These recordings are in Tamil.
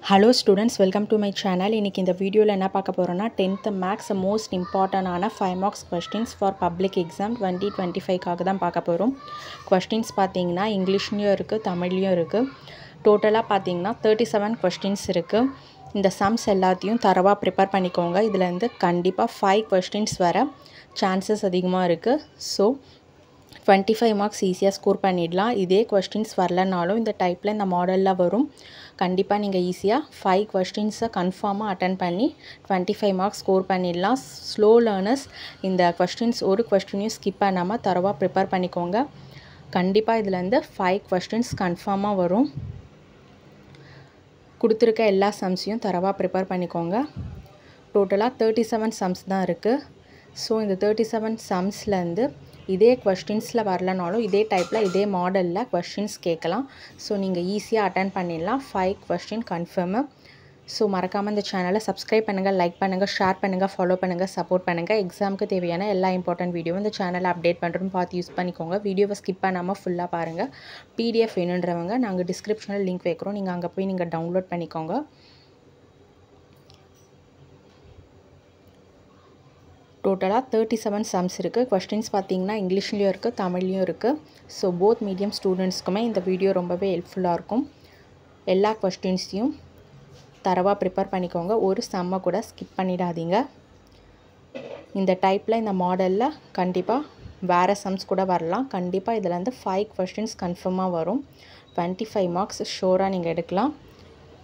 Hello students, welcome to my channel. இன்னைக்கு இந்த வீடியோல என்ன பார்க்க போறோம்னா 10th maths most important ஆன 5 marks questions for public exam 2025 காக தான் பார்க்க போறோம். questions பாத்தீங்கன்னா இங்கிலீஷ்லயும் இருக்கு, தமிழ்லயும் இருக்கு. டோட்டலா பாத்தீங்கன்னா 37 questions இருக்கு. இந்த sums எல்லாத்தையும் தரவா prepare பண்ணிக்கோங்க. இதுல இருந்து கண்டிப்பா 5 questions வர chances அதிகமா இருக்கு. So 25 marks ஈஸியா ஸ்கோர் பண்ணிடலாம். இதே questions வரலனாலும் இந்த டைப்ல இந்த மாடல்ல வரும். கண்டிப்பா நீங்க ஈஸியா 5 questions கன்ஃபார்மா அட்டெண்ட் பண்ணி 25 marks ஸ்கோர் பண்ணிடலாம். ஸ்லோ லேர்னர்ஸ் இந்த questions ஒரு questionையும் ஸ்கிப் பண்ணாம தரவா prepare பண்ணிக்கோங்க. கண்டிப்பா இதுல இருந்து 5 questions கன்ஃபார்மா வரும். கொடுத்திருக்க எல்லா சம்ஸையும் தரவா prepare பண்ணிக்கோங்க. டோட்டலா 37 sums தான் இருக்கு. சோ இந்த 37 sumsல இருந்து இதே questionsல வரலனாலும் இதே டைப்ல இதே மாடல்ல questions கேட்கலாம். சோ நீங்க ஈஸியா அட்டெண்ட் பண்ணிடலாம். 5 question கன்ஃபார்ம். சோ மறக்காம இந்த சேனலை subscribe பண்ணுங்க, லைக் பண்ணுங்க, ஷேர் பண்ணுங்க, ஃபாலோ பண்ணுங்க, சப்போர்ட் பண்ணுங்க. எக்ஸாம்க்கு தேவையான எல்லா இம்பார்ட்டன்ட் வீடியோ இந்த சேனலை அப்டேட் பண்றோம், பார்த்து யூஸ் பண்ணிக்கோங்க. வீடியோவை ஸ்கிப் பண்ணாம ஃபுல்லா பாருங்க. PDF வேணும்ன்றவங்க நாங்க டிஸ்கிரிப்ஷன்ல லிங்க் வைக்கிறோம். நீங்க அங்க போய் நீங்க டவுன்லோட் பண்ணிக்கோங்க. டோட்டலா 37 sums இருக்கு. questions பாத்தீங்கன்னா இங்கிலீஷ்லயும் இருக்கு, தமிழ்லயும் இருக்கு. சோ both medium ஸ்டூடண்ட்ஸ்க்குமே இந்த வீடியோ ரொம்பவே ஹெல்ப்ஃபுல்லா இருக்கும். எல்லா questionஸையும் தரவா prepare பண்ணிக்கோங்க. ஒரு சம்ம கூட ஸ்கிப் பண்ணிடாதீங்க. இந்த டைப்ல இந்த மாடல்ல கண்டிப்பா வேற sums கூட வரலாம். கண்டிப்பா இதல இருந்து 5 questions கன்ஃபார்மா வரும். 25 marks ஷூரா நீங்க எடுக்கலாம்.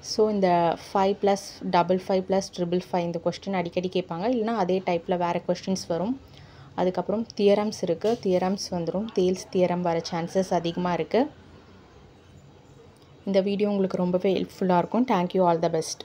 சோ இந்த 5 plus 55 plus 555 இந்த क्वेश्चन அடிக்கடி கேட்பாங்க. இல்லனா அதே டைப்ல வேற क्वेश्चंस வரும். அதுக்கு அப்புறம் தியரம்ஸ் இருக்கு. தியரம்ஸ் வந்துரும். தேல்ஸ் தியரம் வர chances அதிகமா இருக்கு. இந்த வீடியோ உங்களுக்கு ரொம்பவே ஹெல்ப்ஃபுல்லா இருக்கும். Thank you, all the best.